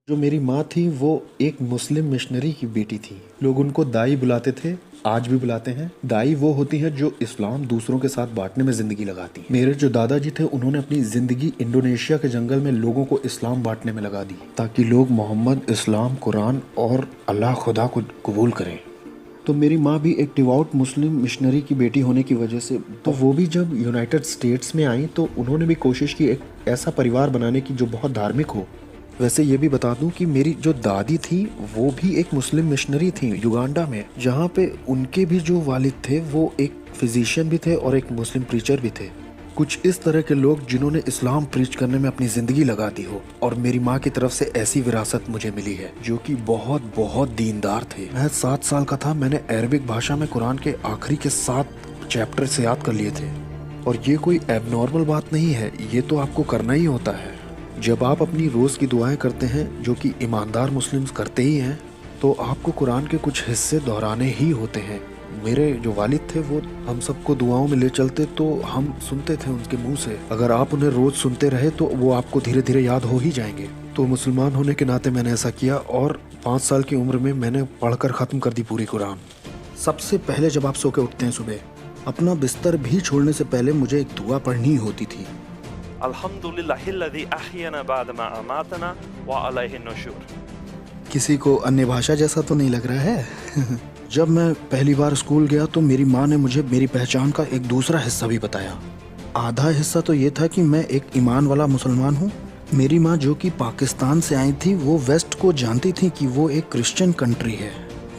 जो मेरी माँ थी वो एक मुस्लिम मिशनरी की बेटी थी। लोग उनको दाई बुलाते थे, आज भी बुलाते हैं। दाई वो होती है जो इस्लाम दूसरों के साथ बांटने में ज़िंदगी लगाती है। मेरे जो दादाजी थे उन्होंने अपनी ज़िंदगी इंडोनेशिया के जंगल में लोगों को इस्लाम बांटने में लगा दी ताकि लोग मोहम्मद, इस्लाम, कुरान और अल्लाह खुदा को कबूल करें। तो मेरी माँ भी एक डिवोट मुस्लिम मिशनरी की बेटी होने की वजह से तो वो भी जब यूनाइटेड स्टेट्स में आई तो उन्होंने भी कोशिश की एक ऐसा परिवार बनाने की जो बहुत धार्मिक हो। वैसे ये भी बता दूं कि मेरी जो दादी थी वो भी एक मुस्लिम मिशनरी थी युगांडा में, जहाँ पे उनके भी जो वालिद थे वो एक फिजिशियन भी थे और एक मुस्लिम प्रीचर भी थे। कुछ इस तरह के लोग जिन्होंने इस्लाम प्रीच करने में अपनी ज़िंदगी लगा दी हो, और मेरी माँ की तरफ से ऐसी विरासत मुझे मिली है जो कि बहुत बहुत दीनदार थे। मैं 7 साल का था, मैंने अरबिक भाषा में कुरान के आखिरी के 7 चैप्टर से याद कर लिए थे। और ये कोई एबनॉर्मल बात नहीं है, ये तो आपको करना ही होता है। जब आप अपनी रोज़ की दुआएं करते हैं, जो कि ईमानदार मुस्लिम्स करते ही हैं, तो आपको कुरान के कुछ हिस्से दोहराने ही होते हैं। मेरे जो वालिद थे वो हम सबको दुआओं में ले चलते तो हम सुनते थे उनके मुंह से। अगर आप उन्हें रोज़ सुनते रहे तो वो आपको धीरे धीरे याद हो ही जाएंगे। तो मुसलमान होने के नाते मैंने ऐसा किया और 5 साल की उम्र में मैंने पढ़कर ख़त्म कर दी पूरी कुरान। सबसे पहले जब आप सो के उठते हैं सुबह, अपना बिस्तर भी छोड़ने से पहले मुझे एक दुआ पढ़नी होती थी। अल्हम्दुलिल्लाहिल्लज़ी अहयना बअदमा अमातना व अलैहि नुशूर। किसी को अन्य भाषा जैसा तो नहीं लग रहा है? जब मैं पहली बार स्कूल गया तो मेरी माँ ने मुझे मेरी पहचान का एक दूसरा हिस्सा भी बताया। आधा हिस्सा तो ये था कि मैं एक ईमान वाला मुसलमान हूँ। मेरी माँ जो कि पाकिस्तान से आई थी वो वेस्ट को जानती थी कि वो एक क्रिश्चियन कंट्री है।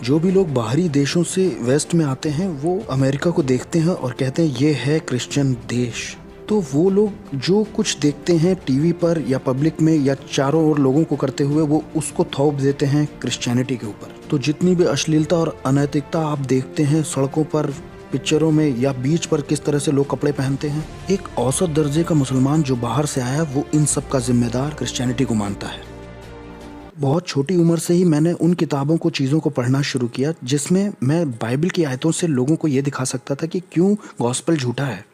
जो भी लोग बाहरी देशों से वेस्ट में आते हैं वो अमेरिका को देखते हैं और कहते हैं ये है क्रिश्चियन देश। तो वो लोग जो कुछ देखते हैं टीवी पर या पब्लिक में या चारों ओर लोगों को करते हुए, वो उसको थोप देते हैं क्रिश्चियनिटी के ऊपर। तो जितनी भी अश्लीलता और अनैतिकता आप देखते हैं सड़कों पर, पिक्चरों में या बीच पर, किस तरह से लोग कपड़े पहनते हैं, एक औसत दर्जे का मुसलमान जो बाहर से आया वो इन सब का जिम्मेदार क्रिश्चियनिटी को मानता है। बहुत छोटी उम्र से ही मैंने उन किताबों को, चीज़ों को पढ़ना शुरू किया जिसमें मैं बाइबल की आयतों से लोगों को ये दिखा सकता था कि क्यों गॉस्पेल झूठा है।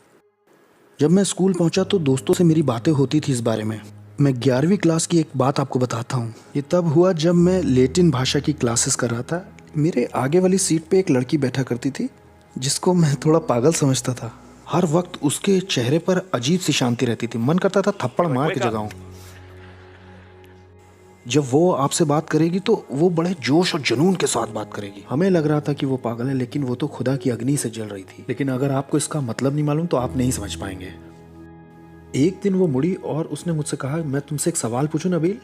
जब मैं स्कूल पहुंचा तो दोस्तों से मेरी बातें होती थी इस बारे में। मैं 11वीं क्लास की एक बात आपको बताता हूँ। ये तब हुआ जब मैं लैटिन भाषा की क्लासेस कर रहा था। मेरे आगे वाली सीट पे एक लड़की बैठा करती थी जिसको मैं थोड़ा पागल समझता था। हर वक्त उसके चेहरे पर अजीब सी शांति रहती थी, मन करता था थप्पड़ मार के जगाऊं। जब वो आपसे बात करेगी तो वो बड़े जोश और जुनून के साथ बात करेगी। हमें लग रहा था कि वो पागल है, लेकिन वो तो खुदा की अग्नि से जल रही थी। लेकिन अगर आपको इसका मतलब नहीं मालूम तो आप नहीं समझ पाएंगे। एक दिन वो मुड़ी और उसने मुझसे कहा, मैं तुमसे एक सवाल पूछूं नबील?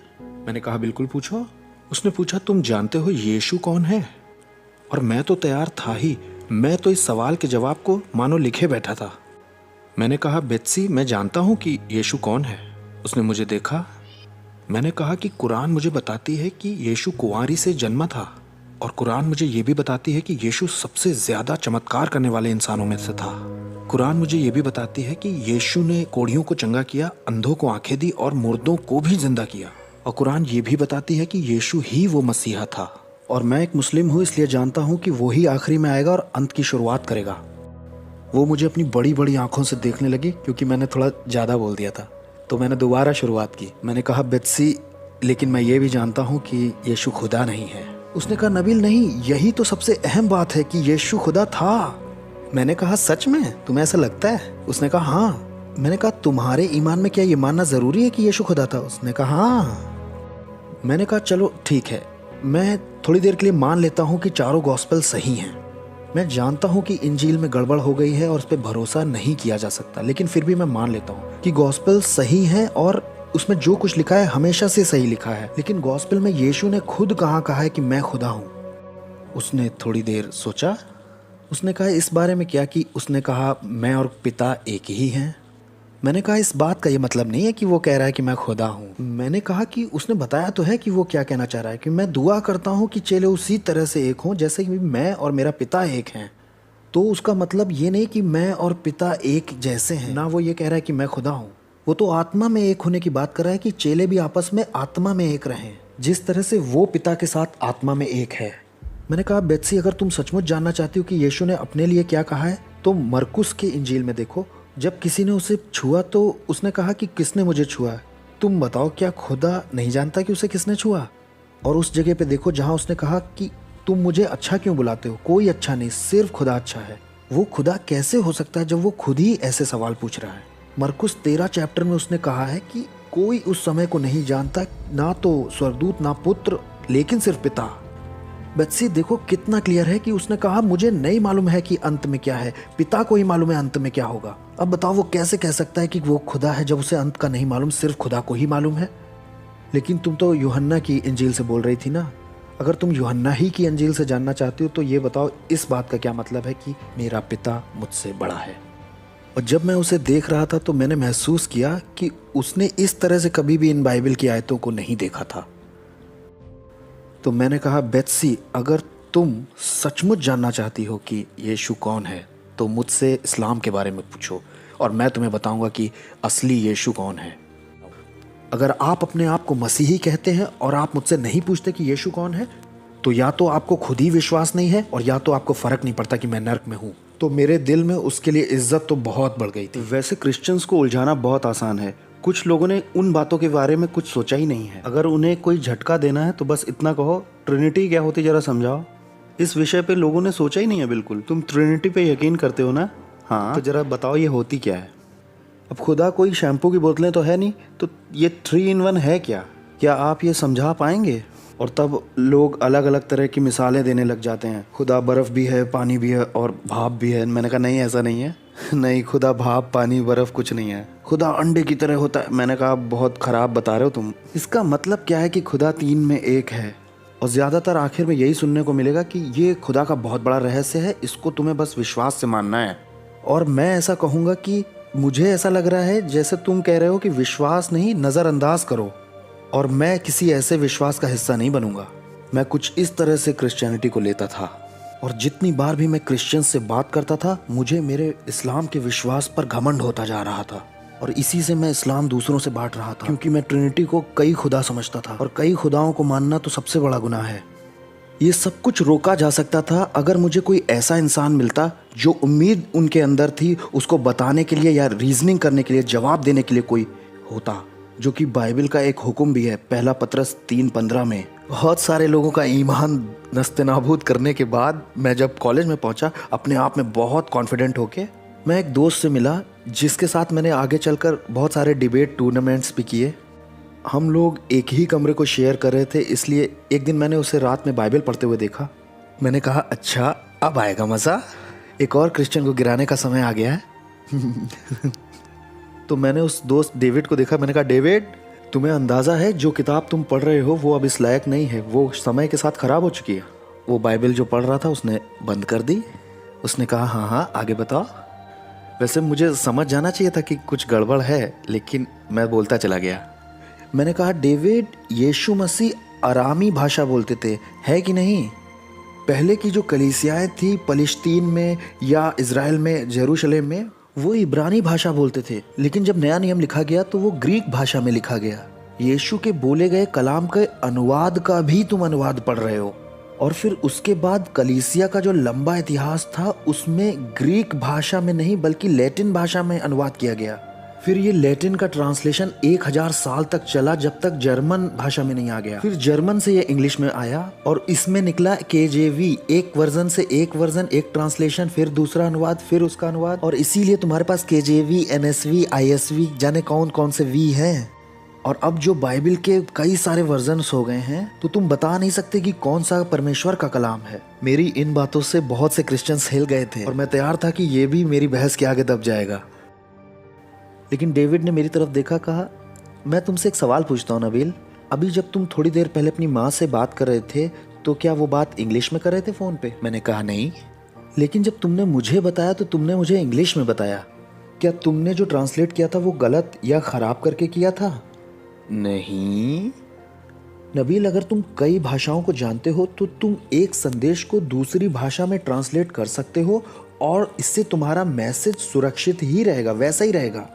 मैंने कहा बिल्कुल पूछो। उसने पूछा, तुम जानते हो यीशु कौन है? और मैं तो तैयार था ही, मैं तो इस सवाल के जवाब को मानो लिखे बैठा था। मैंने कहा, बेत्सी मैं जानता हूँ कि यीशु कौन है। उसने मुझे देखा। मैंने कहा कि कुरान मुझे बताती है कि यीशु कुंवारी से जन्मा था, और कुरान मुझे ये भी बताती है कि यीशु सबसे ज्यादा चमत्कार करने वाले इंसानों में से था। कुरान मुझे ये भी बताती है कि यीशु ने कोढ़ियों को चंगा किया, अंधों को आंखें दी और मुर्दों को भी जिंदा किया। और कुरान ये भी बताती है कि यीशु ही वो मसीहा था। और मैं एक मुस्लिम हूँ, इसलिए जानता हूँ कि वो ही आखिरी में आएगा और अंत की शुरुआत करेगा। वो मुझे अपनी बड़ी बड़ी आंखों से देखने लगी क्योंकि मैंने थोड़ा ज़्यादा बोल दिया था। तो मैंने दोबारा शुरुआत की। मैंने कहा, बेत्सी लेकिन मैं ये भी जानता हूँ कि यीशु खुदा नहीं है। उसने कहा, नबील नहीं, यही तो सबसे अहम बात है कि यीशु खुदा था। मैंने कहा, सच में तुम्हें ऐसा लगता है? उसने कहा, हाँ। मैंने कहा, तुम्हारे ईमान में क्या ये मानना ज़रूरी है कि यीशु खुदा था? उसने कहा, हाँ। मैंने कहा, चलो ठीक है, मैं थोड़ी देर के लिए मान लेता हूँ कि चारों गॉस्पेल सही हैं। मैं जानता हूँ कि इंजील में गड़बड़ हो गई है और उस पर भरोसा नहीं किया जा सकता, लेकिन फिर भी मैं मान लेता हूँ कि गॉस्पेल सही है और उसमें जो कुछ लिखा है हमेशा से सही लिखा है। लेकिन गॉस्पेल में यीशु ने खुद कहा है कि मैं खुदा हूँ। उसने थोड़ी देर सोचा। उसने कहा, इस बारे में क्या? कि उसने कहा, मैं और पिता एक ही हैं। मैंने कहा, इस बात का ये मतलब नहीं है कि वो कह रहा है कि मैं खुदा हूँ। मैंने कहा कि उसने बताया तो है कि वो क्या कहना चाह रहा है, कि मैं दुआ करता हूँ कि चेले उसी तरह से एक हों जैसे कि मैं और मेरा पिता एक हैं। तो उसका मतलब ये नहीं कि मैं और पिता एक जैसे हैं, ना वो ये कह रहा है कि मैं खुदा हूँ। वो तो आत्मा में एक होने की बात कर रहा है कि चेले भी आपस में आत्मा में एक रहें, जिस तरह से वो पिता के साथ आत्मा में एक है। मैंने कहा, बेत्सी अगर तुम सचमुच जानना चाहती हो कि यीशु ने अपने लिए क्या कहा है तो मरकुस के इंजील में देखो। जब किसी ने उसे छुआ तो उसने कहा कि किसने मुझे छुआ? तुम बताओ, क्या खुदा नहीं जानता कि उसे किसने छुआ? और उस जगह पे देखो जहां उसने कहा कि तुम मुझे अच्छा क्यों बुलाते हो, कोई अच्छा नहीं, सिर्फ खुदा अच्छा है। वो खुदा कैसे हो सकता है जब वो खुद ही ऐसे सवाल पूछ रहा है। मरकुस 13 चैप्टर में उसने कहा है कि कोई उस समय को नहीं जानता, ना तो स्वर्गदूत ना पुत्र, लेकिन सिर्फ पिता। बच्ची देखो कितना क्लियर है कि उसने कहा मुझे नहीं मालूम है कि अंत में क्या है, पिता को ही मालूम है अंत में क्या होगा। अब बताओ वो कैसे कह सकता है कि वो खुदा है जब उसे अंत का नहीं मालूम, सिर्फ खुदा को ही मालूम है। लेकिन तुम तो यूहन्ना की इंजील से बोल रही थी ना। अगर तुम यूहन्ना ही की इंजील से जानना चाहती हो तो ये बताओ इस बात का क्या मतलब है कि मेरा पिता मुझसे बड़ा है। और जब मैं उसे देख रहा था तो मैंने महसूस किया कि उसने इस तरह से कभी भी इन बाइबल की आयतों को नहीं देखा था। तो मैंने कहा बेत्सी, अगर तुम सचमुच जानना चाहती हो कि यीशु कौन है तो मुझसे इस्लाम के बारे में पूछो और मैं तुम्हें बताऊंगा कि असली यीशु कौन है। अगर आप अपने आप को मसीही कहते हैं और आप मुझसे नहीं पूछते कि यीशु कौन है, तो या तो आपको खुद ही विश्वास नहीं है और या तो आपको फर्क नहीं पड़ता कि मैं नर्क में हूँ। तो मेरे दिल में उसके लिए इज्जत तो बहुत बढ़ गई थी। वैसे क्रिश्चियंस को उलझाना बहुत आसान है। कुछ लोगों ने उन बातों के बारे में कुछ सोचा ही नहीं है। अगर उन्हें कोई झटका देना है तो बस इतना कहो, ट्रिनिटी क्या होती जरा समझाओ। इस विषय पे लोगों ने सोचा ही नहीं है बिल्कुल। तुम ट्रिनिटी पे यकीन करते हो ना? हाँ, तो जरा बताओ ये होती क्या है। अब खुदा कोई शैम्पू की बोतलें तो है नहीं, तो ये 3 in 1 है क्या आप ये समझा पाएंगे? और तब लोग अलग अलग तरह की मिसालें देने लग जाते हैं। खुदा बर्फ़ भी है, पानी भी है और भाप भी है। मैंने कहा नहीं, ऐसा नहीं है। नहीं, खुदा भाप पानी बर्फ़ कुछ नहीं है। खुदा अंडे की तरह होता है। मैंने कहा बहुत ख़राब बता रहे हो तुम। इसका मतलब क्या है कि खुदा 3 में 1 है। और ज़्यादातर आखिर में यही सुनने को मिलेगा कि ये खुदा का बहुत बड़ा रहस्य है, इसको तुम्हें बस विश्वास से मानना है। और मैं ऐसा कहूँगा कि मुझे ऐसा लग रहा है जैसे तुम कह रहे हो कि विश्वास नहीं, नज़रअंदाज करो। और मैं किसी ऐसे विश्वास का हिस्सा नहीं बनूंगा। मैं कुछ इस तरह से क्रिश्चियनिटी को लेता था और जितनी बार भी मैं क्रिश्चियन से बात करता था मुझे मेरे इस्लाम के विश्वास पर घमंड होता जा रहा था और इसी से मैं इस्लाम दूसरों से बांट रहा था, क्योंकि मैं ट्रिनिटी को कई खुदा समझता था और कई खुदाओं को मानना तो सबसे बड़ा गुनाह है। ये सब कुछ रोका जा सकता था अगर मुझे कोई ऐसा इंसान मिलता जो उम्मीद उनके अंदर थी उसको बताने के लिए या रीजनिंग करने के लिए, जवाब देने के लिए कोई होता, जो कि बाइबल का एक हुक्म भी है, पहला पतरस 3:15 में। बहुत सारे लोगों का ईमान नस्तेनाबूद करने के बाद मैं जब कॉलेज में पहुंचा, अपने आप में बहुत कॉन्फिडेंट होके मैं एक दोस्त से मिला जिसके साथ मैंने आगे चलकर बहुत सारे डिबेट टूर्नामेंट्स भी किए। हम लोग एक ही कमरे को शेयर कर रहे थे, इसलिए एक दिन मैंने उसे रात में बाइबल पढ़ते हुए देखा। मैंने कहा अच्छा अब आएगा मज़ा, एक और क्रिश्चियन को गिराने का समय आ गया है। तो मैंने उस दोस्त डेविड को देखा। मैंने कहा डेविड, तुम्हें अंदाज़ा है जो किताब तुम पढ़ रहे हो वो अब इस लायक नहीं है, वो समय के साथ ख़राब हो चुकी है। वो बाइबल जो पढ़ रहा था उसने बंद कर दी। उसने कहा हाँ आगे बताओ। वैसे मुझे समझ जाना चाहिए था कि कुछ गड़बड़ है, लेकिन मैं बोलता चला गया। मैंने कहा डेविड, यीशु मसीह अरामी भाषा बोलते थे, है कि नहीं? पहले की जो कलीसियाएं थी फलस्तीन में या इज़राइल में, जेरूशलेम में, वो इब्रानी भाषा बोलते थे, लेकिन जब नया नियम लिखा गया तो वो ग्रीक भाषा में लिखा गया। यीशु के बोले गए कलाम के अनुवाद का भी तुम अनुवाद पढ़ रहे हो। और फिर उसके बाद कलीसिया का जो लंबा इतिहास था उसमें ग्रीक भाषा में नहीं बल्कि लैटिन भाषा में अनुवाद किया गया। फिर ये लैटिन का ट्रांसलेशन 1000 साल तक चला जब तक जर्मन भाषा में नहीं आ गया। फिर जर्मन से ये इंग्लिश में आया और इसमें निकला KJV, एक वर्जन से एक वर्जन, एक ट्रांसलेशन, फिर दूसरा अनुवाद, फिर उसका अनुवाद। और इसीलिए तुम्हारे पास KJV, NSV, ISV, जाने कौन कौन से V हैं। और अब जो बाइबल के कई सारे वर्जन्स हो गए हैं तो तुम बता नहीं सकते कि कौन सा परमेश्वर का कलाम है। मेरी इन बातों से बहुत से क्रिश्चियंस हिल गए थे और मैं तैयार था कि ये भी मेरी बहस के आगे दब जाएगा। लेकिन डेविड ने मेरी तरफ देखा, कहा मैं तुमसे एक सवाल पूछता हूँ नबील, अभी जब तुम थोड़ी देर पहले अपनी माँ से बात कर रहे थे तो क्या वो बात इंग्लिश में कर रहे थे फ़ोन पे? मैंने कहा नहीं। लेकिन जब तुमने मुझे बताया तो तुमने मुझे इंग्लिश में बताया। क्या तुमने जो ट्रांसलेट किया था वो गलत या ख़राब करके किया था? नहीं नबील, अगर तुम कई भाषाओं को जानते हो तो तुम एक संदेश को दूसरी भाषा में ट्रांसलेट कर सकते हो और इससे तुम्हारा मैसेज सुरक्षित ही रहेगा, वैसा ही रहेगा।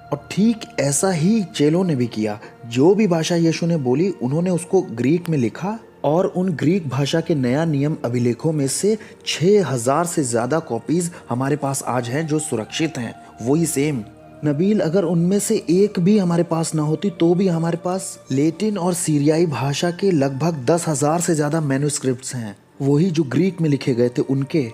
और ठीक ऐसा ही चेलों ने भी किया। जो भी भाषा यीशु ने बोली उन्होंने उसको ग्रीक में लिखा और उन ग्रीक भाषा के नया नियम अभिलेखों में से 6000 से ज़्यादा कॉपीज़ हमारे पास आज हैं जो सुरक्षित हैं, वही सेम। नबील, अगर उनमें से एक भी हमारे पास ना होती तो भी हमारे पास लैटिन और सीरियाई भाषा के लगभग 10,000 से ज़्यादा मैन्युस्क्रिप्ट्स हैं, वही जो ग्रीक में लिखे गए थे उनके।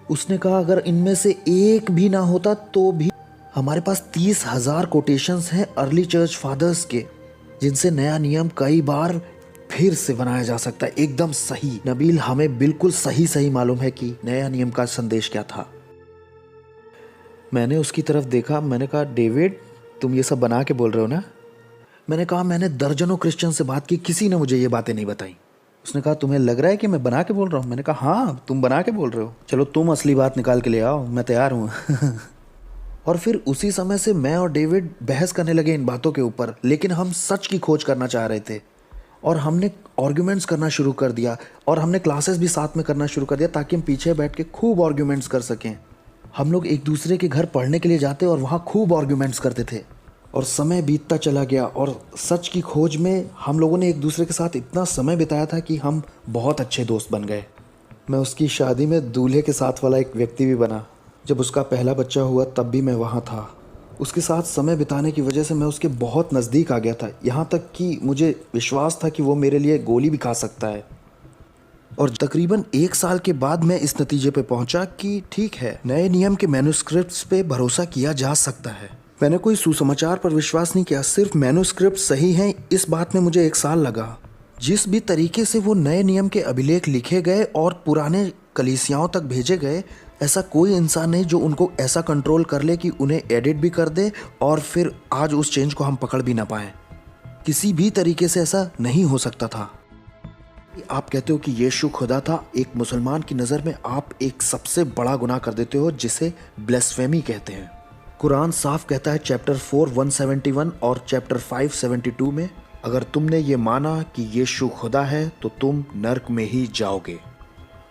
उसने कहा अगर इनमें से एक भी ना होता तो भी हमारे पास 30,000 कोटेशंस हैं अर्ली चर्च फादर्स के, जिनसे नया नियम कई बार फिर से बनाया जा सकता है एकदम सही। नबील, हमें बिल्कुल सही मालूम है कि नया नियम का संदेश क्या था। मैंने उसकी तरफ देखा, मैंने कहा डेविड, तुम ये सब बना के बोल रहे हो ना? मैंने कहा मैंने दर्जनों क्रिश्चियन से बात की, किसी ने मुझे ये बातें नहीं बताई। उसने कहा तुम्हें लग रहा है कि मैं बना के बोल रहा हूँ? मैंने कहा हाँ, तुम बना के बोल रहे हो। चलो तुम असली बात निकाल के ले आओ, मैं तैयार हूँ। और फिर उसी समय से मैं और डेविड बहस करने लगे इन बातों के ऊपर, लेकिन हम सच की खोज करना चाह रहे थे और हमने आर्ग्यूमेंट्स करना शुरू कर दिया और हमने क्लासेस भी साथ में करना शुरू कर दिया ताकि हम पीछे बैठ के खूब आर्ग्यूमेंट्स कर सकें। हम लोग एक दूसरे के घर पढ़ने के लिए जाते और वहाँ खूब आर्ग्यूमेंट्स करते थे और समय बीतता चला गया और सच की खोज में हम लोगों ने एक दूसरे के साथ इतना समय बिताया था कि हम बहुत अच्छे दोस्त बन गए। मैं उसकी शादी में दूल्हे के साथ वाला एक व्यक्ति भी बना। जब उसका पहला बच्चा हुआ तब भी मैं वहाँ था। उसके साथ समय बिताने की वजह से मैं उसके बहुत नज़दीक आ गया था, यहाँ तक कि मुझे विश्वास था कि वो मेरे लिए गोली भी खा सकता है। और तकरीबन 1 साल के बाद मैं इस नतीजे पे पहुंचा कि ठीक है, नए नियम के मैन्युस्क्रिप्ट्स पे भरोसा किया जा सकता है। मैंने कोई सुसमाचार पर विश्वास नहीं किया, सिर्फ मैन्युस्क्रिप्ट सही हैं इस बात में मुझे 1 साल लगा। जिस भी तरीके से वो नए नियम के अभिलेख लिखे गए और पुराने कलीसियाओं तक भेजे गए, ऐसा कोई इंसान नहीं जो उनको ऐसा कंट्रोल कर ले कि उन्हें एडिट भी कर दे और फिर आज उस चेंज को हम पकड़ भी ना पाएं। किसी भी तरीके से ऐसा नहीं हो सकता था। आप कहते हो कि यीशु खुदा था, एक मुसलमान की नज़र में आप एक सबसे बड़ा गुनाह कर देते हो जिसे ब्लेस्फेमी कहते हैं। कुरान साफ कहता है चैप्टर 4 171 और चैप्टर 5 72 में, अगर तुमने ये माना कि यीशु खुदा है तो तुम नर्क में ही जाओगे।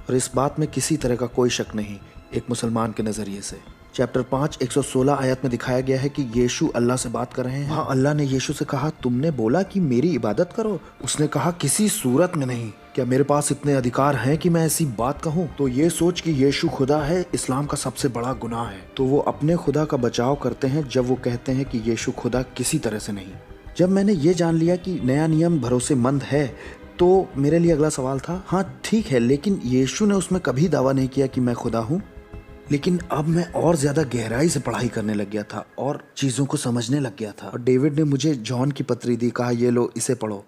और इस बात में किसी तरह का कोई शक नहीं एक मुसलमान के नज़रिए से। चैप्टर 5 116 आयत में दिखाया गया है कि यीशु अल्लाह से बात कर रहे हैं। हाँ, अल्लाह ने यीशु से कहा तुमने बोला कि मेरी इबादत करो। उसने कहा किसी सूरत में नहीं। क्या मेरे पास इतने अधिकार हैं कि मैं ऐसी बात कहूँ? तो ये सोच कि यीशु खुदा है इस्लाम का सबसे बड़ा गुनाह है। तो वो अपने खुदा का बचाव करते हैं जब वो कहते हैं कि यीशु खुदा किसी तरह से नहीं। जब मैंने ये जान लिया कि नया नियम भरोसेमंद है तो मेरे लिए अगला सवाल था, हाँ ठीक है, लेकिन यीशु ने उसमें कभी दावा नहीं किया कि मैं खुदा हूँ। लेकिन अब मैं और ज़्यादा गहराई से पढ़ाई करने लग गया था और चीज़ों को समझने लग गया था। और डेविड ने मुझे जॉन की पत्री दी, कहा ये लो इसे पढ़ो।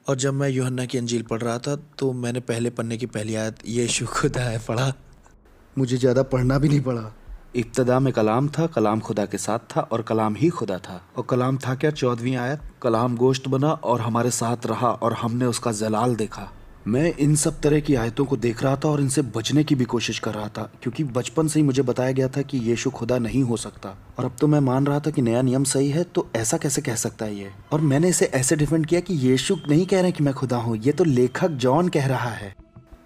और जब मैं यूहन्ना की अंजील पढ़ रहा था तो मैंने पहले पन्ने की पहली आयत यीशु खुदा है पढ़ा। मुझे ज़्यादा पढ़ना भी नहीं पड़ा। इब्तदा में कलाम था, कलाम खुदा के साथ था और कलाम ही खुदा था। और कलाम था क्या? 14वीं आयत, कलाम गोश्त बना और हमारे साथ रहा और हमने उसका जलाल देखा। मैं इन सब तरह की आयतों को देख रहा था और इनसे बचने की भी कोशिश कर रहा था क्योंकि बचपन से ही मुझे बताया गया था कि यीशु खुदा नहीं हो सकता। और अब तो मैं मान रहा था कि नया नियम सही है, तो ऐसा कैसे कह सकता है ये। और मैंने इसे ऐसे डिफेंड किया कि यीशु नहीं कह रहे कि मैं खुदा हूँ, ये तो लेखक जॉन कह रहा है।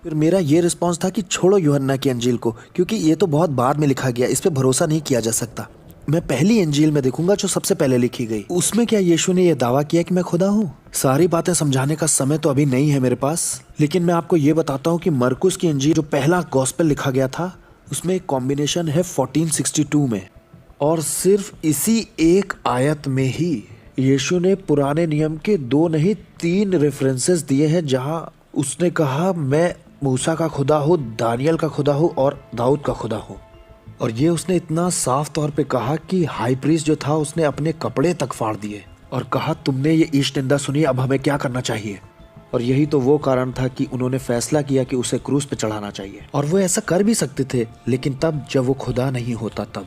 फिर मेरा ये रिस्पॉन्स था कि छोड़ो यूहन्ना की अंजील को, क्योंकि ये तो बहुत बाद में लिखा गया, इस पर भरोसा नहीं किया जा सकता। मैं पहली अंजील में देखूंगा जो सबसे पहले लिखी गई। उसमें क्या यीशु ने यह दावा किया कि मैं खुदा हूँ? सारी बातें समझाने का समय तो अभी नहीं है मेरे पास, लेकिन मैं आपको ये बताता हूँ कि मरकुस की अंजील जो पहला गॉस्पेल लिखा गया था उसमें एक कॉम्बिनेशन है 1462 में। और सिर्फ इसी एक आयत में ही यीशु ने पुराने नियम के 2 नहीं 3 रेफरेंसेस दिए हैं जहाँ उसने कहा मैं मूसा का खुदा हूँ, दानियल का खुदा हूँ और दाऊद का खुदा हूँ। और ये उसने इतना साफ तौर पे कहा कि हाई प्रीस्ट जो था उसने अपने कपड़े तक फाड़ दिए और कहा तुमने ये ईश निंदा सुनी, अब हमें क्या करना चाहिए। और यही तो वो कारण था कि उन्होंने फैसला किया कि उसे क्रूस पे चढ़ाना चाहिए। और वो ऐसा कर भी सकते थे, लेकिन तब जब वो खुदा नहीं होता तब।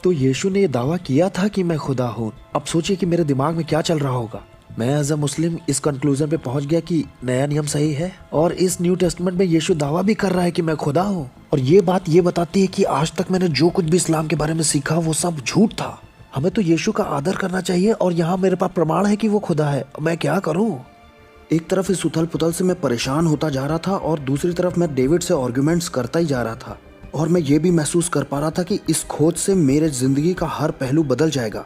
तो यीशु ने ये दावा किया था कि मैं खुदा हूँ। अब सोचिए कि मेरे दिमाग में क्या चल रहा होगा। मैं एज अ मुस्लिम इस कंक्लूजन पे पहुंच गया कि नया नियम सही है और इस न्यू टेस्टमेंट में यीशु दावा भी कर रहा है कि मैं खुदा हूँ। और ये बात ये बताती है कि आज तक मैंने जो कुछ भी इस्लाम के बारे में सीखा वो सब झूठ था। हमें तो यीशु का आदर करना चाहिए और यहाँ मेरे पास प्रमाण है कि वो खुदा है। मैं क्या करूँ? एक तरफ इस उथल पुथल से मैं परेशान होता जा रहा था और दूसरी तरफ मैं डेविड से आर्ग्यूमेंट्स करता ही जा रहा था। और मैं ये भी महसूस कर पा रहा था कि इस खोज से मेरे जिंदगी का हर पहलू बदल जाएगा।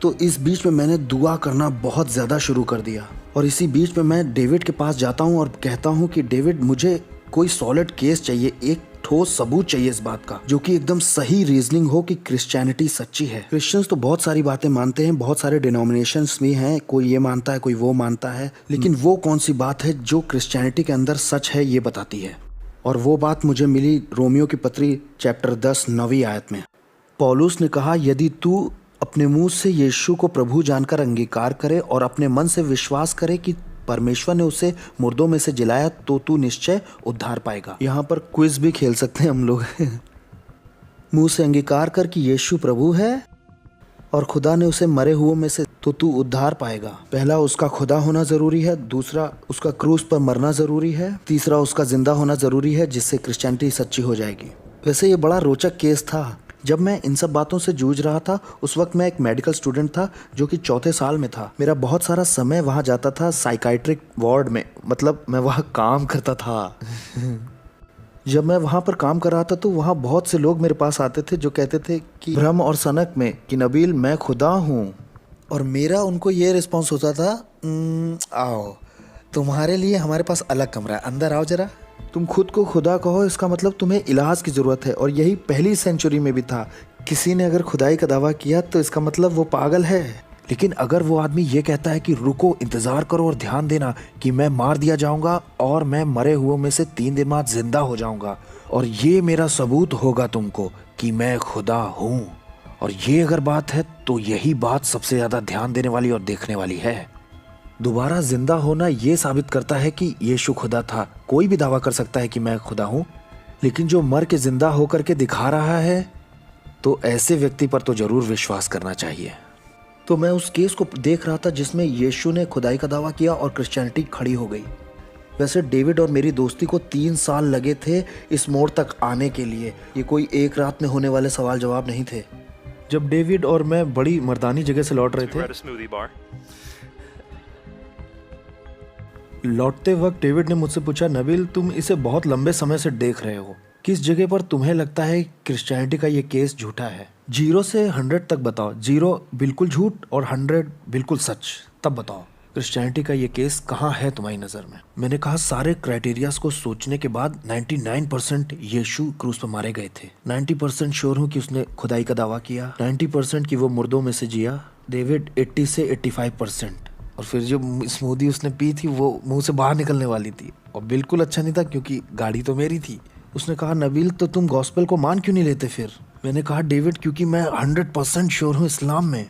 तो इस बीच में मैंने दुआ करना बहुत ज़्यादा शुरू कर दिया। और इसी बीच में मैं डेविड के पास जाता हूँ और कहता हूँ कि डेविड मुझे कोई सॉलिड केस चाहिए, एक ठोस सबूत चाहिए इस बात का, जो कि एकदम सही रीजनिंग हो कि क्रिश्चियनिटी सच्ची है। क्रिश्चियंस तो बहुत सारी बातें मानते हैं, बहुत सारे डिनोमिनेशंस भी हैं, कोई ये मानता है कोई वो मानता है, लेकिन वो कौन सी बात है जो क्रिश्चियनिटी के अंदर सच है ये बताती है। और वो बात मुझे मिली रोमियो की पत्री चैप्टर 10 9वीं आयत में। पौलुस ने कहा, यदि तू अपने मुंह से यीशु को प्रभु जानकर अंगीकार करे और अपने मन से विश्वास करे कि परमेश्वर ने उसे मुर्दों में से जिलाया तो तू निश्चय उद्धार पाएगा। यहाँ पर क्विज भी खेल सकते हैं हम लोग। मुंह से अंगीकार कर कि यीशु प्रभु है और खुदा ने उसे मरे हुओं में से तो तू उद्धार पाएगा। पहला उसका खुदा होना जरूरी है, दूसरा उसका क्रूस पर मरना जरूरी है, तीसरा उसका जिंदा होना जरूरी है, जिससे क्रिश्चियनिटी सच्ची हो जाएगी। वैसे ये बड़ा रोचक केस था। जब मैं इन सब बातों से जूझ रहा था उस वक्त मैं एक मेडिकल स्टूडेंट था जो कि 4थे साल में था। मेरा बहुत सारा समय वहाँ जाता था साइकाइट्रिक वार्ड में, मतलब मैं वहाँ काम करता था। जब मैं वहाँ पर काम कर रहा था तो वहाँ बहुत से लोग मेरे पास आते थे जो कहते थे कि भ्रम और सनक में कि नबील मैं खुदा हूँ, और मेरा उनको ये रिस्पॉन्स होता था, आओ तुम्हारे लिए हमारे पास अलग कमरा है, अंदर आओ जरा। तुम खुद को खुदा कहो, इसका मतलब तुम्हें इलाज की ज़रूरत है। और यही पहली सेंचुरी में भी था। किसी ने अगर खुदाई का दावा किया तो इसका मतलब वो पागल है। लेकिन अगर वो आदमी ये कहता है कि रुको, इंतज़ार करो और ध्यान देना कि मैं मार दिया जाऊंगा और मैं मरे हुओं में से 3 दिन बाद जिंदा हो जाऊंगा और ये मेरा सबूत होगा तुमको कि मैं खुदा हूँ, और ये अगर बात है तो यही बात सबसे ज़्यादा ध्यान देने वाली और देखने वाली है। दोबारा जिंदा होना ये साबित करता है कि यीशु खुदा था। कोई भी दावा कर सकता है कि मैं खुदा हूँ, लेकिन जो मर के जिंदा होकर के दिखा रहा है तो ऐसे व्यक्ति पर तो जरूर विश्वास करना चाहिए। तो मैं उस केस को देख रहा था जिसमें यीशु ने खुदाई का दावा किया और क्रिश्चियनिटी खड़ी हो गई। वैसे डेविड और मेरी दोस्ती को 3 साल लगे थे इस मोड़ तक आने के लिए। ये कोई एक रात में होने वाले सवाल जवाब नहीं थे। जब डेविड और मैं बड़ी मर्दानी जगह से लौट रहे थे, लौटते वक्त डेविड ने मुझसे पूछा, नबील तुम इसे बहुत लंबे समय से देख रहे हो, किस जगह पर तुम्हें लगता है क्रिश्चियनिटी का ये केस झूठा है? 0 से 100 तक बताओ। 0 बिल्कुल झूठ और 100 बिल्कुल सच। तब बताओ क्रिश्चियनिटी का ये केस कहाँ है तुम्हारी नज़र में? मैंने कहा, सारे क्राइटेरियाज को सोचने के बाद 99% यीशु क्रूस पर मारे गए थे। 90% श्योर हूँ कि उसने खुदाई का दावा किया। 90% कि वो मुर्दों में से जिया। डेविड 80 से 85%। और फिर जो स्मूदी उसने पी थी वो मुंह से बाहर निकलने वाली थी और बिल्कुल अच्छा नहीं था क्योंकि गाड़ी तो मेरी थी। उसने कहा, नबील तो तुम गॉस्पेल को मान क्यों नहीं लेते फिर? मैंने कहा, डेविड क्योंकि मैं 100% श्योर हूँ इस्लाम में।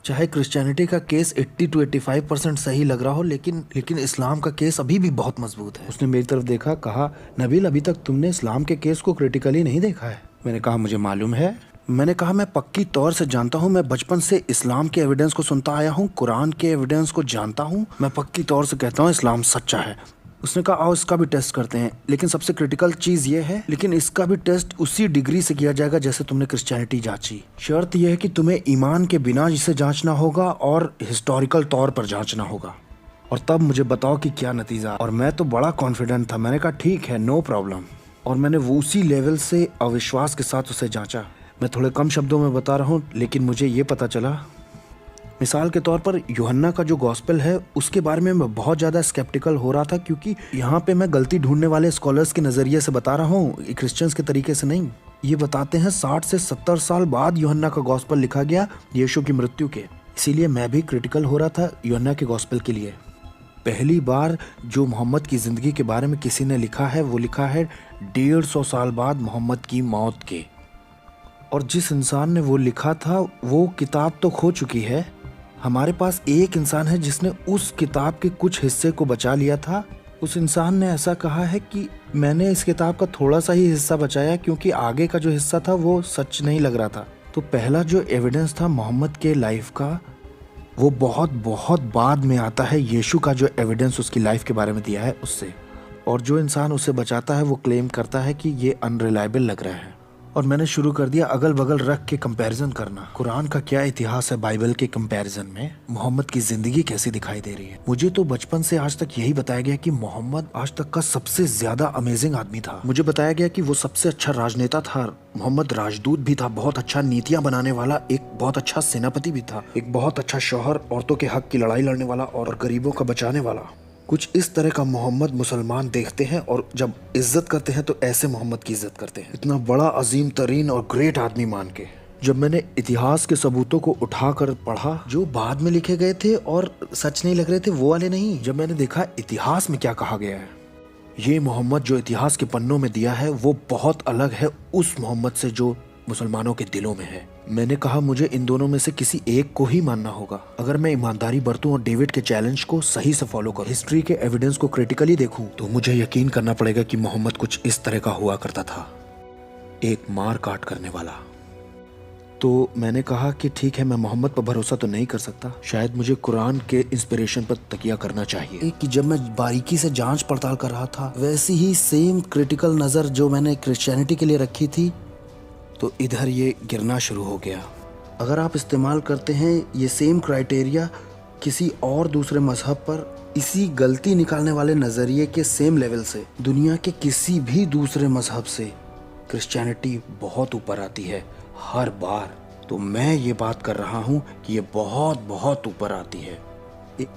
चाहे क्रिश्चियनिटी का केस 80 to 85% सही लग रहा हो, लेकिन इस्लाम का केस अभी भी बहुत मजबूत है। उसने मेरी तरफ देखा, कहा, नबील अभी तक तुमने इस्लाम के केस को क्रिटिकली नहीं देखा है। मैंने कहा, मुझे मालूम है। मैंने कहा, मैं पक्की तौर से जानता हूँ। मैं बचपन से इस्लाम के एविडेंस को सुनता आया हूँ, कुरान के एविडेंस को जानता हूँ। मैं पक्की तौर से कहता हूँ इस्लाम सच्चा है। उसने कहा, आओ इसका भी टेस्ट करते हैं, लेकिन सबसे क्रिटिकल चीज़ ये है, लेकिन इसका भी टेस्ट उसी डिग्री से किया जाएगा जैसे तुमने क्रिश्चियनिटी जांची। शर्त यह है कि तुम्हें ईमान के बिना इसे जांचना होगा और हिस्टोरिकल तौर पर जांचना होगा, और तब मुझे बताओ कि क्या नतीजा। और मैं तो बड़ा कॉन्फिडेंट था। मैंने कहा, ठीक है, नो प्रॉब्लम। और मैंने वो उसी लेवल से अविश्वास के साथ उसे जांचा। मैं थोड़े कम शब्दों में बता रहा हूँ, लेकिन मुझे ये पता चला, मिसाल के तौर पर यूहन्ना का जो गॉस्पेल है उसके बारे में मैं बहुत ज़्यादा स्केप्टिकल हो रहा था, क्योंकि यहाँ पे मैं गलती ढूंढने वाले स्कॉलर्स के नज़रिए से बता रहा हूँ, क्रिश्चियंस के तरीके से नहीं। ये बताते हैं 60 से 70 साल बाद यूहन्ना का गॉस्पेल लिखा गया यीशु की मृत्यु के। इसीलिए मैं भी क्रिटिकल हो रहा था यूहन्ना के गॉस्पेल के लिए। पहली बार जो मोहम्मद की ज़िंदगी के बारे में किसी ने लिखा है वो लिखा है 150 साल बाद मोहम्मद की मौत के। और जिस इंसान ने वो लिखा था वो किताब तो खो चुकी है। हमारे पास एक इंसान है जिसने उस किताब के कुछ हिस्से को बचा लिया था। उस इंसान ने ऐसा कहा है कि मैंने इस किताब का थोड़ा सा ही हिस्सा बचाया क्योंकि आगे का जो हिस्सा था वो सच नहीं लग रहा था। तो पहला जो एविडेंस था मोहम्मद के लाइफ का वो बहुत बहुत बाद में आता है यीशु का जो एविडेंस उसकी लाइफ के बारे में दिया है उससे। और जो इंसान उसे बचाता है वो क्लेम करता है कि ये अनरिलायबल लग रहा है। और मैंने शुरू कर दिया अगल बगल रख के कंपैरिजन करना। कुरान का क्या इतिहास है बाइबल के कंपैरिजन में, मोहम्मद की जिंदगी कैसी दिखाई दे रही है। मुझे तो बचपन से आज तक यही बताया गया कि मोहम्मद आज तक का सबसे ज्यादा अमेजिंग आदमी था। मुझे बताया गया कि वो सबसे अच्छा राजनेता था। मोहम्मद राजदूत भी था, बहुत अच्छा नीतियां बनाने वाला, एक बहुत अच्छा सेनापति भी था, एक बहुत अच्छा शौहर, औरतों के हक की लड़ाई लड़ने वाला और गरीबों का बचाने वाला। कुछ इस तरह का मोहम्मद मुसलमान देखते हैं और जब इज्जत करते हैं तो ऐसे मोहम्मद की इज्जत करते हैं, इतना बड़ा अजीम तरीन और ग्रेट आदमी मान के। जब मैंने इतिहास के सबूतों को उठाकर पढ़ा जो बाद में लिखे गए थे और सच नहीं लग रहे थे, वो वाले नहीं, जब मैंने देखा इतिहास में क्या कहा गया है, ये मोहम्मद जो इतिहास के पन्नों में दिया है वो बहुत अलग है उस मोहम्मद से जो मुसलमानों के दिलों में है। मैंने कहा मुझे इन दोनों में से किसी एक को ही मानना होगा। अगर मैं ईमानदारी बरतूं और डेविड के चैलेंज को सही से फॉलो करूं, हिस्ट्री के एविडेंस को क्रिटिकली देखूं, तो मुझे यकीन करना पड़ेगा कि मोहम्मद कुछ इस तरह का हुआ करता था, एक मार काट करने वाला। तो मैंने कहा कि ठीक है, मैं मोहम्मद पर भरोसा तो नहीं कर सकता, शायद मुझे कुरान के इंस्पिरेशन पर तकिया करना चाहिए। कि जब मैं बारीकी से जांच पड़ताल कर रहा था, वैसी ही सेम क्रिटिकल नज़र जो मैंने क्रिश्चियनिटी के लिए रखी थी, तो इधर ये गिरना शुरू हो गया। अगर आप इस्तेमाल करते हैं ये सेम क्राइटेरिया किसी और दूसरे मजहब पर, इसी गलती निकालने वाले नज़रिए के सेम लेवल से, दुनिया के किसी भी दूसरे मजहब से क्रिश्चियनिटी बहुत ऊपर आती है हर बार। तो मैं ये बात कर रहा हूँ कि ये बहुत बहुत ऊपर आती है।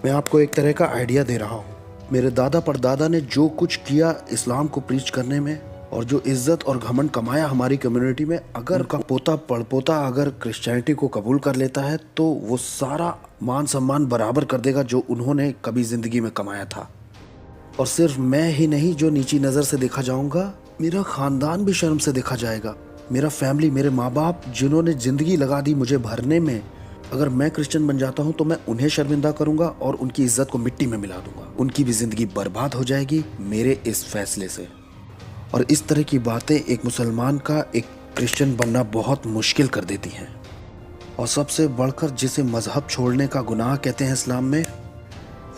मैं आपको एक तरह का आइडिया दे रहा हूँ। मेरे दादा परदादा ने जो कुछ किया इस्लाम को प्रीच करने में, और जो इज्जत और घमंड कमाया हमारी कम्युनिटी में, अगर उनका पोता पड़पोता अगर क्रिश्चियनिटी को कबूल कर लेता है तो वो सारा मान सम्मान बराबर कर देगा जो उन्होंने कभी जिंदगी में कमाया था। और सिर्फ मैं ही नहीं जो नीची नज़र से देखा जाऊंगा, मेरा ख़ानदान भी शर्म से देखा जाएगा। मेरा फैमिली, मेरे माँ बाप जिन्होंने ज़िंदगी लगा दी मुझे भरने में, अगर मैं क्रिश्चियन बन जाता हूँ तो मैं उन्हें शर्मिंदा करूँगा और उनकी इज्जत को मिट्टी में मिला दूंगा। उनकी भी ज़िंदगी बर्बाद हो जाएगी मेरे इस फैसले से। और इस तरह की बातें एक मुसलमान का एक क्रिश्चियन बनना बहुत मुश्किल कर देती हैं। और सबसे बढ़कर जिसे मज़हब छोड़ने का गुनाह कहते हैं इस्लाम में,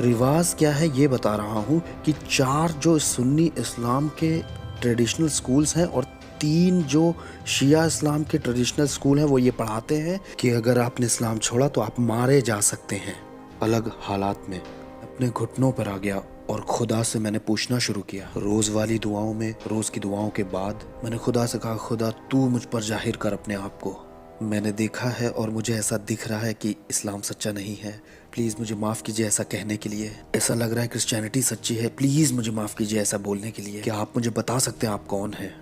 रिवाज क्या है ये बता रहा हूँ कि 4 जो सुन्नी इस्लाम के ट्रेडिशनल स्कूल्स हैं और 3 जो शिया इस्लाम के ट्रेडिशनल स्कूल हैं, वो ये पढ़ाते हैं कि अगर आपने इस्लाम छोड़ा तो आप मारे जा सकते हैं अलग हालात में। अपने घुटनों पर आ गया और खुदा से मैंने पूछना शुरू किया। रोज़ वाली दुआओं में, रोज़ की दुआओं के बाद मैंने खुदा से कहा, खुदा तू मुझ पर जाहिर कर अपने आप को। मैंने देखा है और मुझे ऐसा दिख रहा है कि इस्लाम सच्चा नहीं है, प्लीज़ मुझे माफ़ कीजिए ऐसा कहने के लिए। ऐसा लग रहा है क्रिश्चियनिटी सच्ची है, प्लीज़ मुझे माफ़ कीजिए ऐसा बोलने के लिए। क्या आप मुझे बता सकते हैं आप कौन हैं?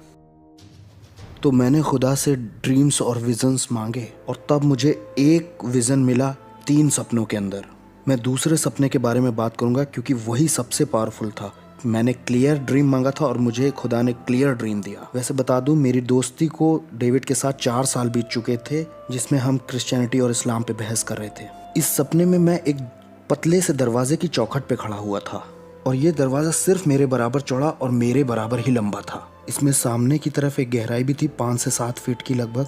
तो मैंने खुदा से ड्रीम्स और विजन्स मांगे और तब मुझे एक विज़न मिला 3 सपनों के अंदर। मैं दूसरे सपने के बारे में बात करूंगा क्योंकि वही सबसे पावरफुल था। मैंने क्लियर ड्रीम मांगा था और मुझे खुदा ने क्लियर ड्रीम दिया। वैसे बता दूं, मेरी दोस्ती को डेविड के साथ 4 साल बीत चुके थे जिसमें हम क्रिश्चियनिटी और इस्लाम पे बहस कर रहे थे। इस सपने में मैं एक पतले से दरवाजे की चौखट पे खड़ा हुआ था और ये दरवाज़ा सिर्फ मेरे बराबर चौड़ा और मेरे बराबर ही लंबा था। इसमें सामने की तरफ एक गहराई भी थी 5 से 7 फीट की लगभग।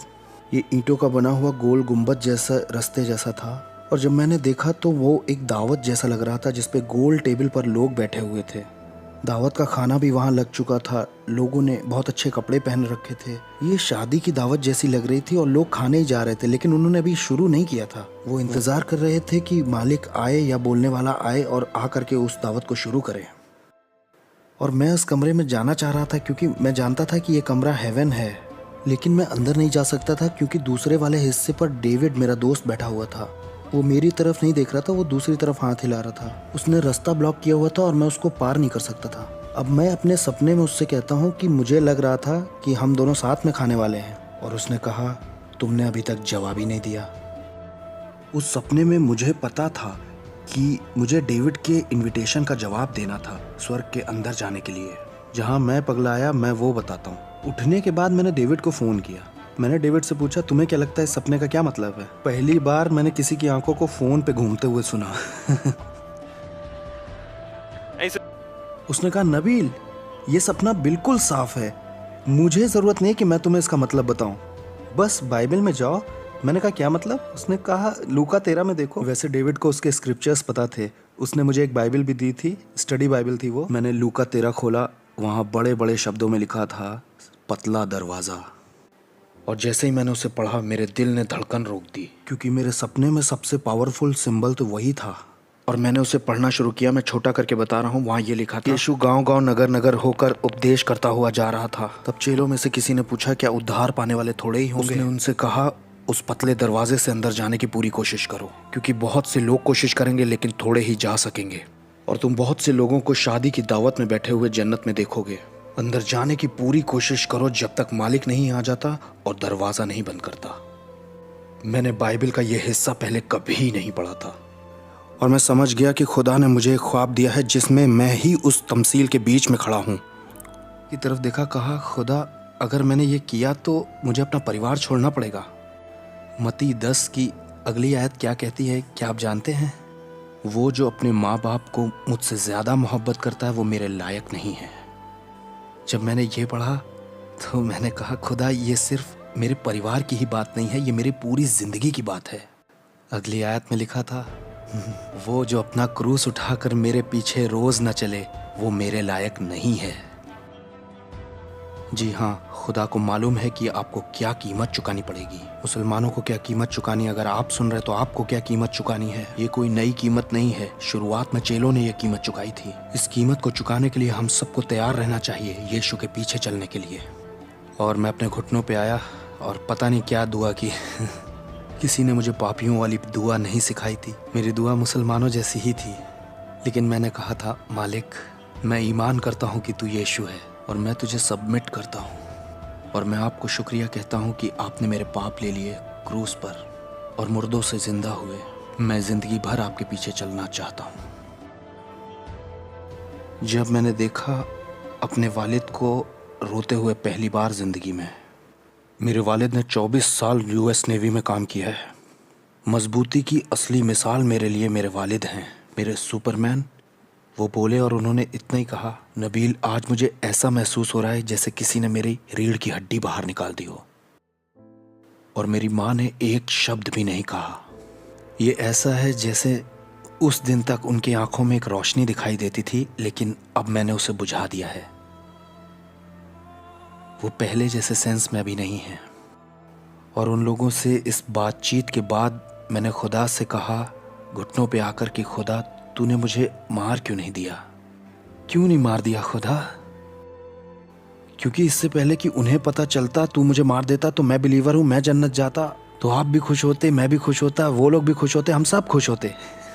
ये ईंटों का बना हुआ गोल गुंबद जैसा रास्ते जैसा था और जब मैंने देखा तो वो एक दावत जैसा लग रहा था जिसपे गोल टेबल पर लोग बैठे हुए थे। दावत का खाना भी वहाँ लग चुका था, लोगों ने बहुत अच्छे कपड़े पहन रखे थे। ये शादी की दावत जैसी लग रही थी और लोग खाने ही जा रहे थे, लेकिन उन्होंने अभी शुरू नहीं किया था। वो इंतज़ार कर रहे थे कि मालिक आए या बोलने वाला आए और आ करके उस दावत को शुरू करे। और मैं उस कमरे में जाना चाह रहा था क्योंकि मैं जानता था कि ये कमरा हेवन है, लेकिन मैं अंदर नहीं जा सकता था क्योंकि दूसरे वाले हिस्से पर डेविड मेरा दोस्त बैठा हुआ था। वो मेरी तरफ नहीं देख रहा था, वो दूसरी तरफ हाथ हिला रहा था। उसने रास्ता ब्लॉक किया हुआ था और मैं उसको पार नहीं कर सकता था। अब मैं अपने सपने में उससे कहता हूँ कि मुझे लग रहा था कि हम दोनों साथ में खाने वाले हैं और उसने कहा, तुमने अभी तक जवाब ही नहीं दिया। उस सपने में मुझे पता था कि मुझे डेविड के इनविटेशन का जवाब देना था स्वर्ग के अंदर जाने के लिए। जहाँ मैं पगलाया मैं वो बताता हूँ। उठने के बाद मैंने डेविड को फ़ोन किया। मैंने डेविड से पूछा, तुम्हें क्या लगता है इस सपने का क्या मतलब है? पहली बार मैंने किसी की आंखों को फ़ोन पे घूमते हुए सुना। उसने कहा, नबील ये सपना बिल्कुल साफ है, मुझे ज़रूरत नहीं कि मैं तुम्हें इसका मतलब बताऊं, बस बाइबल में जाओ। मैंने कहा, क्या मतलब? उसने कहा, लूका 13 में देखो। वैसे डेविड को उसके स्क्रिप्चर्स पता थे, उसने मुझे एक बाइबल भी दी थी, स्टडी बाइबल थी वो। मैंने लूका 13 खोला, वहाँ बड़े बड़े शब्दों में लिखा था पतला दरवाज़ा। और जैसे ही मैंने उसे पढ़ा मेरे दिल ने धड़कन रोक दी, क्योंकि मेरे सपने में सबसे पावरफुल सिंबल तो वही था। और मैंने उसे पढ़ना शुरू किया। मैं छोटा करके बता रहा हूँ। वहाँ ये लिखा था, यीशु गांव-गांव नगर नगर होकर उपदेश करता हुआ जा रहा था। तब चेलों में से किसी ने पूछा, क्या उद्धार पाने वाले थोड़े ही होंगे? उसने उनसे कहा, उस पतले दरवाजे से अंदर जाने की पूरी कोशिश करो, क्योंकि बहुत से लोग कोशिश करेंगे लेकिन थोड़े ही जा सकेंगे। और तुम बहुत से लोगों को शादी की दावत में बैठे हुए जन्नत में देखोगे। अंदर जाने की पूरी कोशिश करो जब तक मालिक नहीं आ जाता और दरवाज़ा नहीं बंद करता। मैंने बाइबल का यह हिस्सा पहले कभी नहीं पढ़ा था और मैं समझ गया कि खुदा ने मुझे एक ख्वाब दिया है जिसमें मैं ही उस तमसील के बीच में खड़ा हूँ। की तरफ देखा, कहा, खुदा अगर मैंने ये किया तो मुझे अपना परिवार छोड़ना पड़ेगा। मत्ती 10 की अगली आयत क्या कहती है, क्या आप जानते हैं? वो जो अपने माँ बाप को मुझसे ज़्यादा मोहब्बत करता है वो मेरे लायक नहीं है। जब मैंने ये पढ़ा तो मैंने कहा, खुदा ये सिर्फ मेरे परिवार की ही बात नहीं है, ये मेरी पूरी ज़िंदगी की बात है। अगली आयत में लिखा था, वो जो अपना क्रूस उठाकर मेरे पीछे रोज़ न चले वो मेरे लायक नहीं है। जी हाँ, खुदा को मालूम है कि आपको क्या कीमत चुकानी पड़ेगी। मुसलमानों को क्या कीमत चुकानी, अगर आप सुन रहे तो आपको क्या कीमत चुकानी है। ये कोई नई कीमत नहीं है, शुरुआत में चेलों ने यह कीमत चुकाई थी। इस कीमत को चुकाने के लिए हम सबको तैयार रहना चाहिए, यीशु के पीछे चलने के लिए। और मैं अपने घुटनों पे आया और पता नहीं क्या दुआ की किसी ने मुझे पापियों वाली दुआ नहीं सिखाई थी, मेरी दुआ मुसलमानों जैसी ही थी। लेकिन मैंने कहा था, मालिक मैं ईमान करता हूँ कि तू यीशु है और मैं तुझे सबमिट करता हूँ और मैं आपको शुक्रिया कहता हूँ कि आपने मेरे पाप ले लिए क्रूस पर और मुर्दों से जिंदा हुए। मैं जिंदगी भर आपके पीछे चलना चाहता हूँ। जब मैंने देखा अपने वालिद को रोते हुए पहली बार जिंदगी में, मेरे वालिद ने 24 साल यूएस नेवी में काम किया है। मजबूती की असली मिसाल मेरे लिए मेरे वालिद हैं, मेरे सुपरमैन। वो बोले और उन्होंने इतना ही कहा, नबील आज मुझे ऐसा महसूस हो रहा है जैसे किसी ने मेरी रीढ़ की हड्डी बाहर निकाल दी हो। और मेरी माँ ने एक शब्द भी नहीं कहा। ये ऐसा है जैसे उस दिन तक उनकी आंखों में एक रोशनी दिखाई देती थी, लेकिन अब मैंने उसे बुझा दिया है। वो पहले जैसे सेंस में अभी नहीं है। और उन लोगों से इस बातचीत के बाद मैंने खुदा से कहा घुटनों पे आकर कि खुदा तूने मुझे मार क्यों नहीं दिया, क्यों नहीं मार दिया खुदा? क्योंकि इससे पहले कि उन्हें पता चलता तू मुझे मार देता तो मैं बिलीवर हूँ, मैं जन्नत जाता तो आप भी खुश होते, मैं भी खुश होता, वो लोग भी खुश होते, हम सब खुश होते।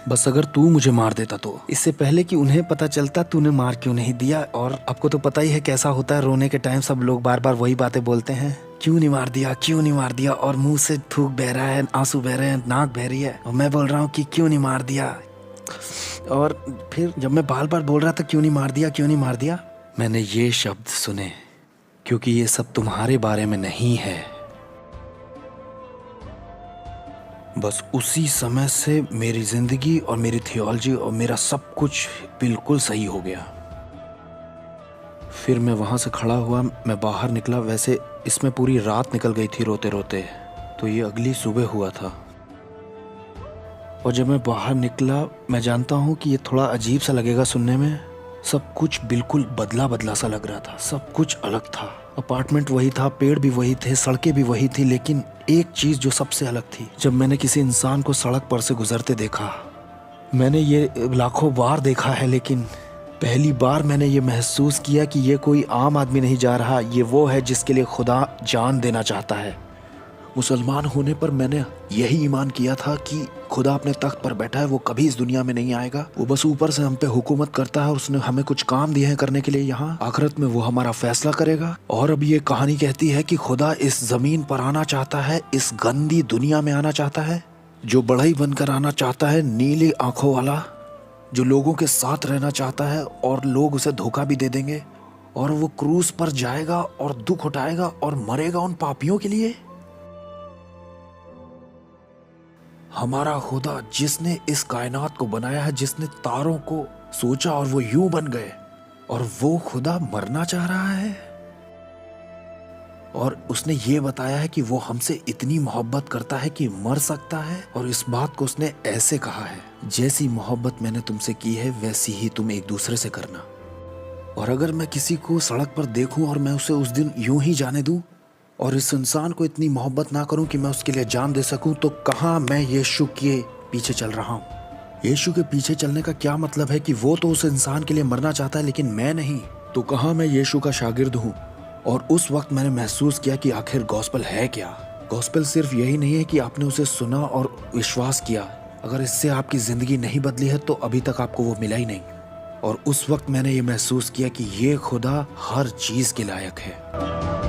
बस अगर तू मुझे मार देता तो इससे पहले कि उन्हें पता चलता तूने मार क्यों नहीं दिया। और आपको तो पता ही है कैसा होता है, रोने के टाइम सब लोग बार बार वही बातें बोलते हैं, क्यों नहीं मार दिया, क्यों नहीं मार दिया। और मुंह से थूक बह रहा है, आंसू बह रहे हैं, नाक बह रही है और मैं बोल रहा हूँ कि क्यों नहीं मार दिया। और फिर जब मैं बार बार बोल रहा था क्यों नहीं मार दिया, क्यों नहीं मार दिया, मैंने ये शब्द सुने, क्योंकि ये सब तुम्हारे बारे में नहीं है। बस उसी समय से मेरी जिंदगी और मेरी थियोलॉजी और मेरा सब कुछ बिल्कुल सही हो गया। फिर मैं वहां से खड़ा हुआ, मैं बाहर निकला। वैसे इसमें पूरी रात निकल गई थी रोते रोते, तो ये अगली सुबह हुआ था। और जब मैं बाहर निकला, मैं जानता हूँ कि ये थोड़ा अजीब सा लगेगा सुनने में, सब कुछ बिल्कुल बदला बदला सा लग रहा था, सब कुछ अलग था। अपार्टमेंट वही था, पेड़ भी वही थे, सड़कें भी वही थी, लेकिन एक चीज जो सबसे अलग थी, जब मैंने किसी इंसान को सड़क पर से गुजरते देखा, मैंने ये लाखों बार देखा है, लेकिन पहली बार मैंने ये महसूस किया कि ये कोई आम आदमी नहीं जा रहा, ये वो है जिसके लिए खुदा जान देना चाहता है। मुसलमान होने पर मैंने यही ईमान किया था कि खुदा अपने तख्त पर बैठा है, वो कभी इस दुनिया में नहीं आएगा, वो बस ऊपर से हम पे हुकूमत करता है और उसने हमें कुछ काम दिए हैं करने के लिए यहाँ, आखिरत में वो हमारा फैसला करेगा। और अब ये कहानी कहती है कि खुदा इस जमीन पर आना चाहता है, इस गंदी दुनिया में आना चाहता है, जो बढ़ई बनकर आना चाहता है, नीली आंखों वाला, जो लोगों के साथ रहना चाहता है और लोग उसे धोखा भी दे देंगे, और वो क्रूस पर जाएगा और दुख उठाएगा और मरेगा उन पापियों के लिए। हमारा खुदा जिसने इस कायनात को बनाया है, जिसने तारों को सोचा और वो यूं बन गए, और वो खुदा मरना चाह रहा है। और उसने ये बताया है कि वो हमसे इतनी मोहब्बत करता है कि मर सकता है, और इस बात को उसने ऐसे कहा है, जैसी मोहब्बत मैंने तुमसे की है वैसी ही तुम एक दूसरे से करना। और अगर मैं किसी को सड़क पर देखूं और मैं उसे उस दिन यूं ही जाने दूं और इस इंसान को इतनी मोहब्बत ना करूं कि मैं उसके लिए जान दे सकूं, तो कहाँ मैं यीशु के पीछे चल रहा हूं। यीशु के पीछे चलने का क्या मतलब है कि वो तो उस इंसान के लिए मरना चाहता है लेकिन मैं नहीं, तो कहाँ मैं यीशु का शागिर्द हूँ। और उस वक्त मैंने महसूस किया कि आखिर गॉस्पेल है क्या। गॉस्पेल सिर्फ यही नहीं है कि आपने उसे सुना और विश्वास किया, अगर इससे आपकी जिंदगी नहीं बदली है तो अभी तक आपको वो मिला ही नहीं। और उस वक्त मैंने ये महसूस किया कि ये खुदा हर चीज के लायक है।